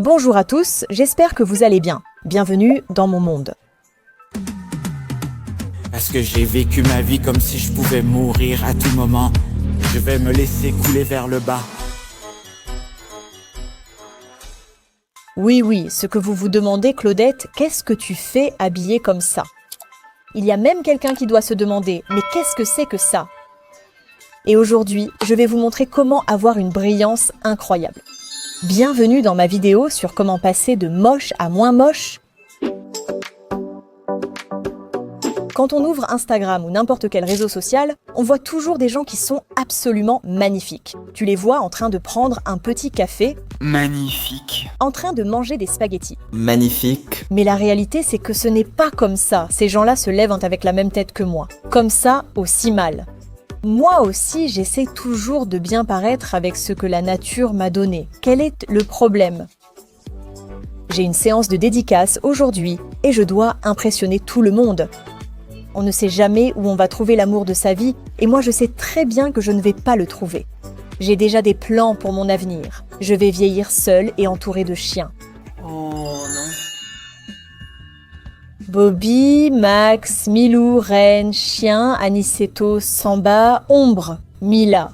Bonjour à tous, j'espère que vous allez bien. Bienvenue dans mon monde. Parce que j'ai vécu ma vie comme si je pouvais mourir à tout moment. Je vais me laisser couler vers le bas. Oui, ce que vous vous demandez, Claudette, qu'est-ce que tu fais habillée comme ça? Il y a même quelqu'un qui doit se demander, mais qu'est-ce que c'est que ça? Et aujourd'hui, je vais vous montrer comment avoir une brillance incroyable. Bienvenue dans ma vidéo sur comment passer de moche à moins moche. Quand on ouvre Instagram ou n'importe quel réseau social, on voit toujours des gens qui sont absolument magnifiques. Tu les vois en train de prendre un petit café, Magnifique. en train de manger des spaghettis. Magnifique. Mais la réalité, c'est que ce n'est pas comme ça. Ces gens-là se lèvent avec la même tête que moi. Comme ça, aussi mal. Moi aussi, j'essaie toujours de bien paraître avec ce que la nature m'a donné. Quel est le problème? J'ai une séance de dédicace aujourd'hui et je dois impressionner tout le monde. On ne sait jamais où on va trouver l'amour de sa vie et moi je sais très bien que je ne vais pas le trouver. J'ai déjà des plans pour mon avenir. Je vais vieillir seule et entourée de chiens. Oh non. Bobby, Max, Milou, Ren, Chien, Aniceto, Samba, Ombre, Mila.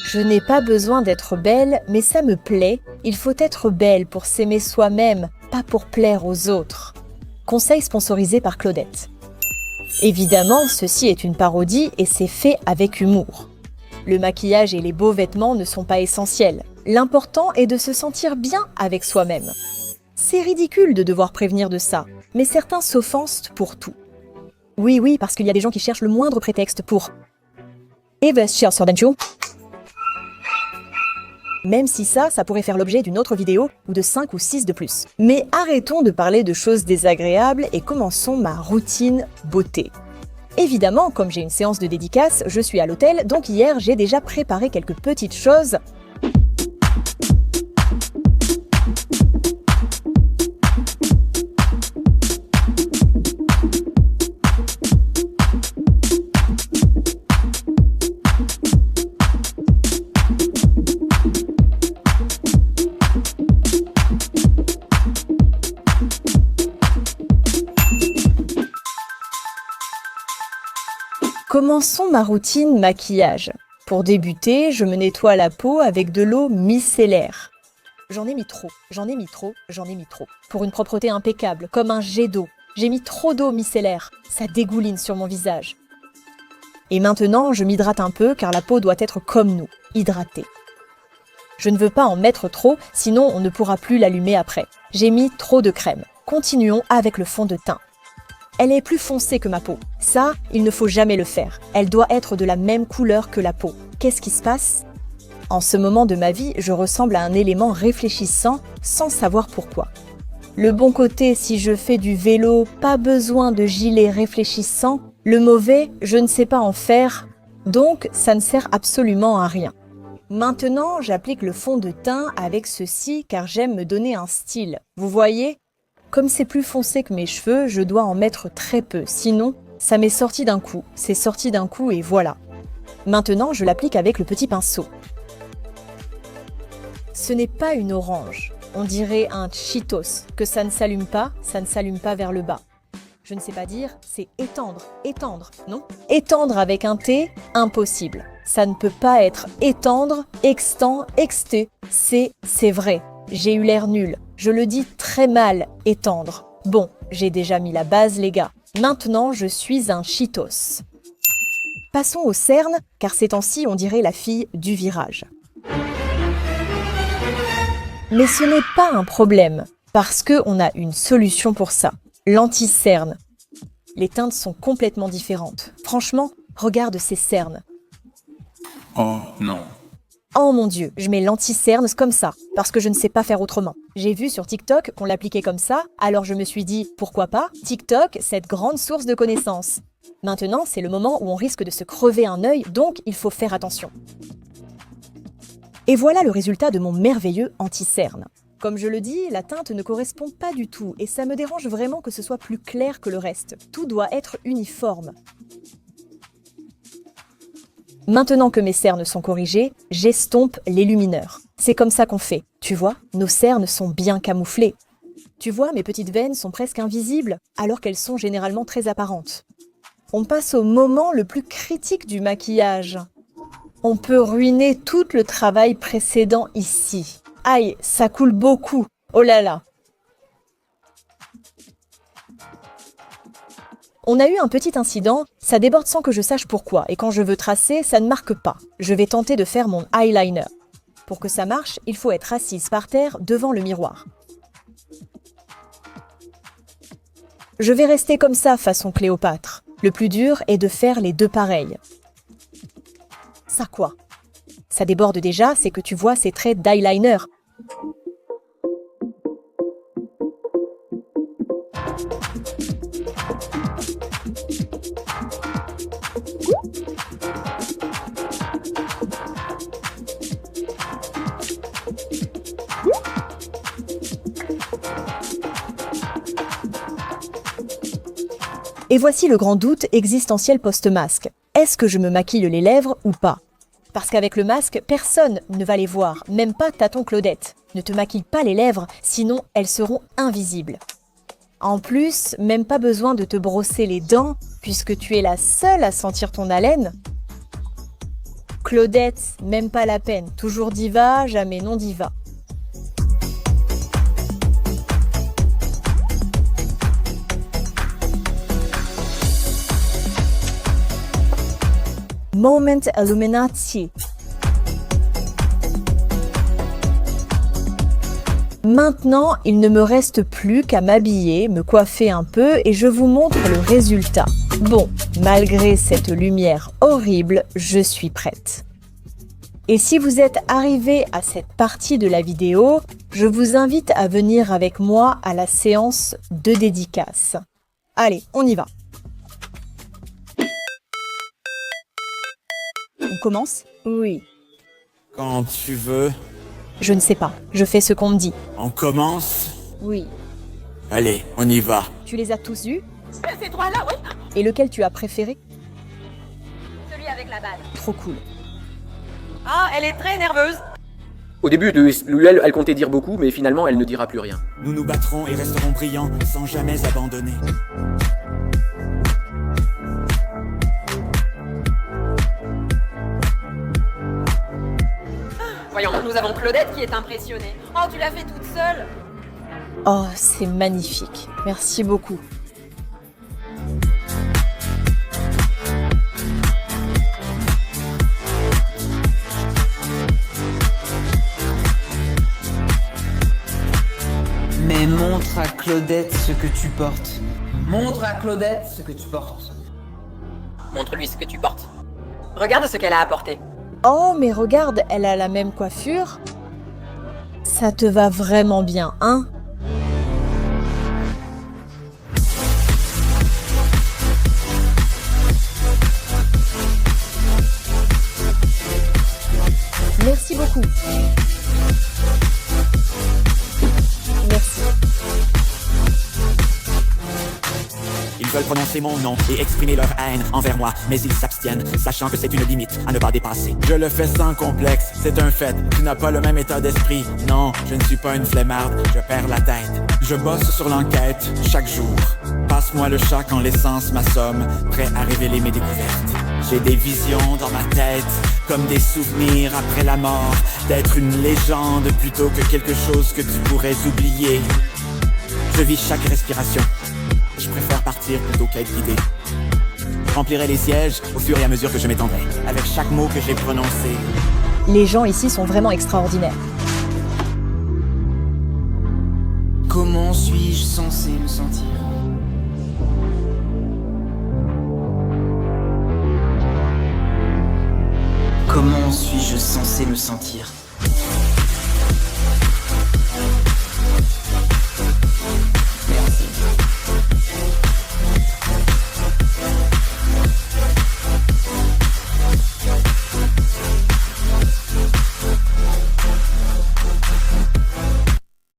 Je n'ai pas besoin d'être belle, mais ça me plaît. Il faut être belle pour s'aimer soi-même, pas pour plaire aux autres. Conseil sponsorisé par Claudette. Évidemment, ceci est une parodie et c'est fait avec humour. Le maquillage et les beaux vêtements ne sont pas essentiels. L'important est de se sentir bien avec soi-même. C'est ridicule de devoir prévenir de ça, mais certains s'offensent pour tout. Oui, parce qu'il y a des gens qui cherchent le moindre prétexte pour investir sur Dentio. Même si ça pourrait faire l'objet d'une autre vidéo ou de 5 ou 6 de plus. Mais arrêtons de parler de choses désagréables et commençons ma routine beauté. Évidemment, comme j'ai une séance de dédicace, je suis à l'hôtel, donc hier j'ai déjà préparé quelques petites choses. Commençons ma routine maquillage. Pour débuter, je me nettoie la peau avec de l'eau micellaire. J'en ai mis trop. Pour une propreté impeccable, comme un jet d'eau. J'ai mis trop d'eau micellaire. Ça dégouline sur mon visage. Et maintenant, je m'hydrate un peu car la peau doit être comme nous, hydratée. Je ne veux pas en mettre trop, sinon on ne pourra plus l'allumer après. J'ai mis trop de crème. Continuons avec le fond de teint. Elle est plus foncée que ma peau. Ça, il ne faut jamais le faire. Elle doit être de la même couleur que la peau. Qu'est-ce qui se passe? En ce moment de ma vie, je ressemble à un élément réfléchissant sans savoir pourquoi. Le bon côté, si je fais du vélo, pas besoin de gilet réfléchissant. Le mauvais, je ne sais pas en faire, donc ça ne sert absolument à rien. Maintenant, j'applique le fond de teint avec ceci car j'aime me donner un style. Vous voyez? Comme c'est plus foncé que mes cheveux, je dois en mettre très peu, sinon ça m'est sorti d'un coup. C'est sorti d'un coup et voilà. Maintenant, je l'applique avec le petit pinceau. Ce n'est pas une orange, on dirait un Cheetos, que ça ne s'allume pas vers le bas. Je ne sais pas dire, c'est étendre, non? Étendre avec un T, impossible. Ça ne peut pas être étendre, extend, exté. C'est vrai. J'ai eu l'air nul. Je le dis très mal, étendre. Bon, j'ai déjà mis la base, les gars. Maintenant, je suis un Cheetos. Passons aux cernes, car ces temps-ci, on dirait la fille du virage. Mais ce n'est pas un problème, parce qu'on a une solution pour ça. L'anti-cerne. Les teintes sont complètement différentes. Franchement, regarde ces cernes. Oh non. Oh mon Dieu, je mets l'anti-cerne comme ça, parce que je ne sais pas faire autrement. J'ai vu sur TikTok qu'on l'appliquait comme ça, alors je me suis dit, pourquoi pas, TikTok, cette grande source de connaissances. Maintenant, c'est le moment où on risque de se crever un œil, donc il faut faire attention. Et voilà le résultat de mon merveilleux anti-cerne. Comme je le dis, la teinte ne correspond pas du tout, et ça me dérange vraiment que ce soit plus clair que le reste. Tout doit être uniforme. Maintenant que mes cernes sont corrigées, j'estompe les lumineurs. C'est comme ça qu'on fait. Tu vois, nos cernes sont bien camouflées. Tu vois, mes petites veines sont presque invisibles, alors qu'elles sont généralement très apparentes. On passe au moment le plus critique du maquillage. On peut ruiner tout le travail précédent ici. Aïe, ça coule beaucoup. Oh là là. On a eu un petit incident, ça déborde sans que je sache pourquoi, et quand je veux tracer, ça ne marque pas. Je vais tenter de faire mon eyeliner. Pour que ça marche, il faut être assise par terre devant le miroir. Je vais rester comme ça, façon Cléopâtre. Le plus dur est de faire les deux pareils. Ça quoi? Ça déborde déjà, c'est que tu vois ces traits d'eyeliner. Et voici le grand doute existentiel post-masque. Est-ce que je me maquille les lèvres ou pas? Parce qu'avec le masque, personne ne va les voir, même pas Taton Claudette. Ne te maquille pas les lèvres, sinon elles seront invisibles. En plus, même pas besoin de te brosser les dents, puisque tu es la seule à sentir ton haleine. Claudette, même pas la peine. Toujours diva, jamais non diva. Moment Illuminati. Maintenant, il ne me reste plus qu'à m'habiller, me coiffer un peu et je vous montre le résultat. Bon, malgré cette lumière horrible, je suis prête. Et si vous êtes arrivé à cette partie de la vidéo, je vous invite à venir avec moi à la séance de dédicace. Allez, on y va. On commence? Oui. Quand tu veux, Je ne sais pas. Je fais ce qu'on me dit. on commence. Oui. Allez, on y va. Tu les as tous eus? Ces trois-là, oui. Et lequel tu as préféré? Celui avec la balle. Trop cool. Ah, elle est très nerveuse. Au début, elle comptait dire beaucoup, mais finalement, elle ne dira plus rien. Nous nous battrons et resterons brillants sans jamais abandonner. Voyons, nous avons Claudette qui est impressionnée. Oh, tu l'as fait toute seule. Oh, c'est magnifique. Merci beaucoup. Mais montre à Claudette ce que tu portes. Montre à Claudette ce que tu portes. Montre-lui ce que tu portes. Regarde ce qu'elle a apporté. Oh, mais regarde, elle a la même coiffure. Ça te va vraiment bien, hein? Merci beaucoup. Merci. Ils veulent prononcer mon nom et exprimer leur haine envers moi, mais ils s'abstiennent, sachant que c'est une limite à ne pas dépasser. Je le fais sans complexe, c'est un fait. Tu n'as pas le même état d'esprit. Non, je ne suis pas une flemmarde, je perds la tête. Je bosse sur l'enquête chaque jour. Passe-moi le chat quand l'essence m'assomme, prêt à révéler mes découvertes. J'ai des visions dans ma tête, comme des souvenirs après la mort, d'être une légende plutôt que quelque chose que tu pourrais oublier. Je vis chaque respiration. Je préfère partir plutôt qu'être guidé. Je remplirai les sièges au fur et à mesure que je m'étendrai, avec chaque mot que j'ai prononcé. Les gens ici sont vraiment extraordinaires. Comment suis-je censé me sentir? Comment suis-je censé me sentir?